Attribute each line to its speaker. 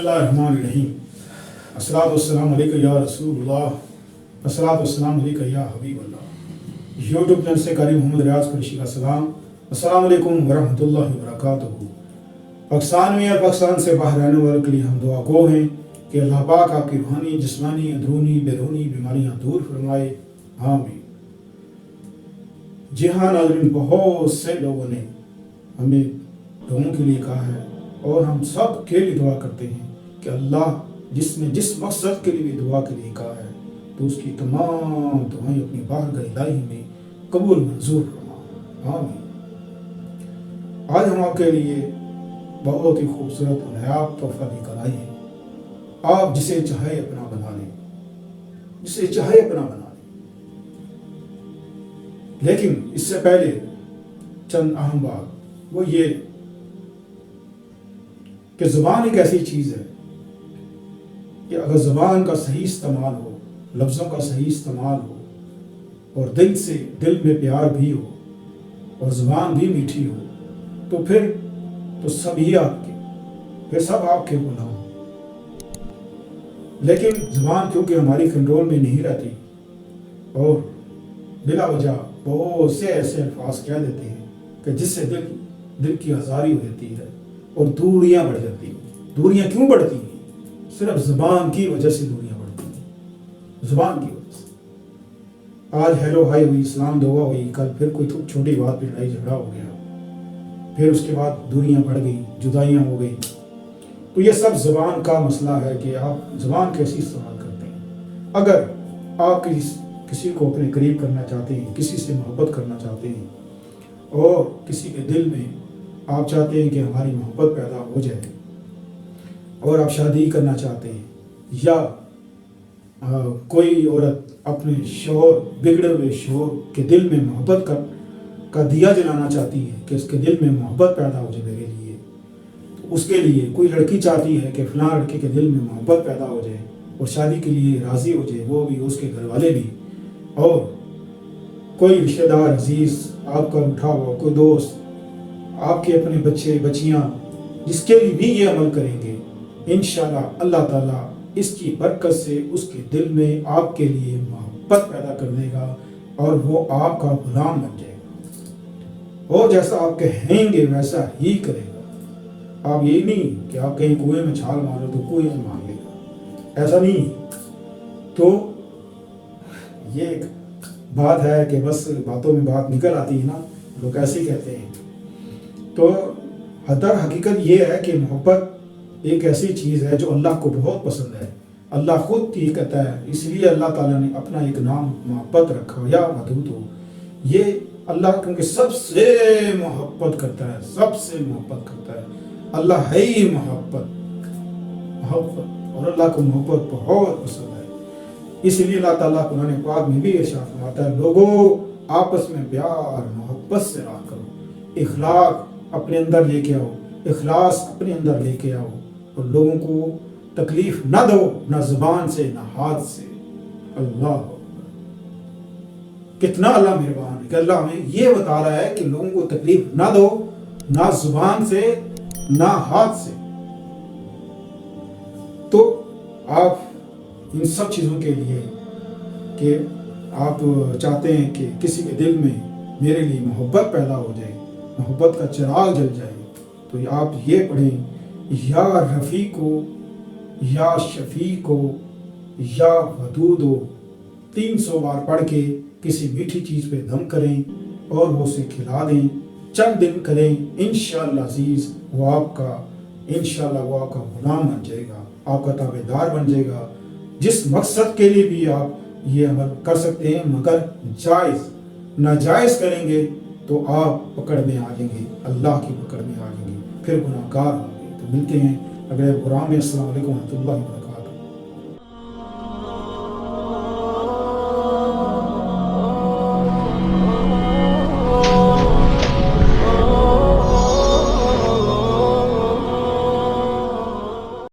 Speaker 1: बिस्मिल्लाहिर्रहमानिर्रहीम। अस्सलातु वस्सलामु अलैका या रसूलुल्लाह, अस्सलातु वस्सलामु अलैका या हबीबल्लाह। यूट्यूब चैनल से कारी मोहम्मद रियाज कुरैशी का सलाम। अस्सलामु अलैकुम वरहमतुल्लाहि वबरकातुहू। पाकिस्तान में और पाकिस्तान से बाहर रहने वालों के लिए हम दुआ गो हैं कि अल्लाह पाक आपकी रूहानी, जिस्मानी, अंदरूनी, बैरूनी बीमारियाँ दूर फरमाए, आमीन। जी हाँ नाज़रीन, बहुत से लोगों ने हमें दुआओं के लिए कहा है और हम सब के लिए दुआ करते हैं कि अल्लाह जिसने जिस मकसद के लिए भी दुआ के लिए कहा है तो उसकी तमाम दुआएं अपनी बारगाह इलाही में कबूल मंजूर फरमा, आमीन। आज हम आपके लिए बहुत ही खूबसूरत और नायाब तोहफा लेकर आए हैं। आप जिसे चाहे अपना बना लें, जिसे चाहे अपना बना लें, लेकिन इससे पहले चंद अहम बात वो ये कि ज़ुबान एक ऐसी चीज़ है कि अगर ज़ुबान का सही इस्तेमाल हो, लफ्ज़ों का सही इस्तेमाल हो और दिल में प्यार भी हो और ज़ुबान भी मीठी हो तो फिर तो सभी आपके, फिर सब आपके गुलाम। लेकिन ज़ुबान क्योंकि हमारी कंट्रोल में नहीं रहती और बिला वजह बहुत से ऐसे अल्फाज कह देते हैं कि जिससे दिल की आज़ारी हो जाती है और दूरियां बढ़ जाती हैं। दूरियां क्यों बढ़ती हैं? सिर्फ ज़ुबान की वजह से दूरियां बढ़ती हैं, ज़ुबान की वजह से। आज हेलो हाय हुई, सलाम दुआ हुई, कल फिर कोई छोटी बात पे लड़ाई झगड़ा हो गया, फिर उसके बाद दूरियां बढ़ गई, जुदाइयां हो गई। तो ये सब ज़ुबान का मसला है कि आप ज़ुबान कैसे इस्तेमाल करते हैं। अगर आप किसी को अपने करीब करना चाहते हैं, किसी से मोहब्बत करना चाहते हैं और किसी के दिल में आप चाहते हैं कि हमारी मोहब्बत पैदा हो जाए और आप शादी करना चाहते हैं, या कोई औरत अपने शौहर, बिगड़े हुए शौहर के दिल में मोहब्बत का दिया जलाना चाहती है कि उसके दिल में मोहब्बत पैदा हो जाए मेरे लिए, तो उसके लिए कोई लड़की चाहती है कि फलां लड़के के दिल में मोहब्बत पैदा हो जाए और शादी के लिए राज़ी हो जाए, वो भी, उसके घर वाले भी, और कोई रिश्तेदार अजीज़ आपका उठा हुआ, कोई दोस्त, आपके अपने बच्चे बच्चियां, जिसके लिए भी ये अमल करेंगे, इंशाअल्लाह अल्लाह ताला इसकी बरकत से उसके दिल में आपके लिए मोहब्बत पैदा कर देगा और वो आपका गुलाम बन जाएगा और जैसा आप कहेंगे वैसा ही करेगा। आप ये नहीं कि आप कहीं कुएं में छाल मारो तो कुएं में मार लेगा, ऐसा नहीं। तो ये एक बात है कि बस बातों में बात निकल आती है ना, लोग ऐसे ही कहते हैं। तो दर हकीकत ये है कि मोहब्बत एक ऐसी चीज़ है जो अल्लाह को बहुत पसंद है। अल्लाह खुद ही कहता है, इसलिए अल्लाह ताला ने अपना एक नाम मोहब्बत रखा, या वदूद हो। ये अल्लाह क्योंकि सबसे मोहब्बत करता है, सबसे मोहब्बत करता है। अल्लाह है ही मोहब्बत, और अल्लाह को मोहब्बत बहुत पसंद है। इसलिए अल्लाह ताला कुरान पाक में भी इरशाद फरमाता है, लोगों आपस में प्यार मोहब्बत से रहा करो, इखलाक अपने अंदर लेके आओ, इखलास अपने अंदर लेके आओ और लोगों को तकलीफ ना दो, ना जुबान से ना हाथ से। अल्लाह, कितना अल्लाह मेहरबान है कि अल्लाह हमें ये बता रहा है कि लोगों को तकलीफ ना दो, ना जुबान से ना हाथ से। तो आप इन सब चीज़ों के लिए कि आप चाहते हैं कि किसी के दिल में मेरे लिए मोहब्बत पैदा हो जाए, मोहब्बत का चिराग जल जाए, तो आप ये पढ़ें, या रफ़ीको, या शफ़ीको, या वदूदो, 300 बार पढ़ के किसी मीठी चीज़ पे दम करें और वो उसे खिला दें, चंद दिन करें, इंशाअल्लाह अज़ीज़ वो आपका गुलाम बन जाएगा, आपका ताबेदार बन जाएगा। जिस मकसद के लिए भी आप ये अमल कर सकते हैं, मगर जायज़, नाजायज़ करेंगे तो आप पकड़ में आ जाएंगे, अल्लाह की पकड़ में आ जाएंगे, फिर गुनाहगार होंगे। तो मिलते हैं अगले प्रोग्राम में। अस्सलाम वालेकुम रहमतुल्लाहि व बरकातहू।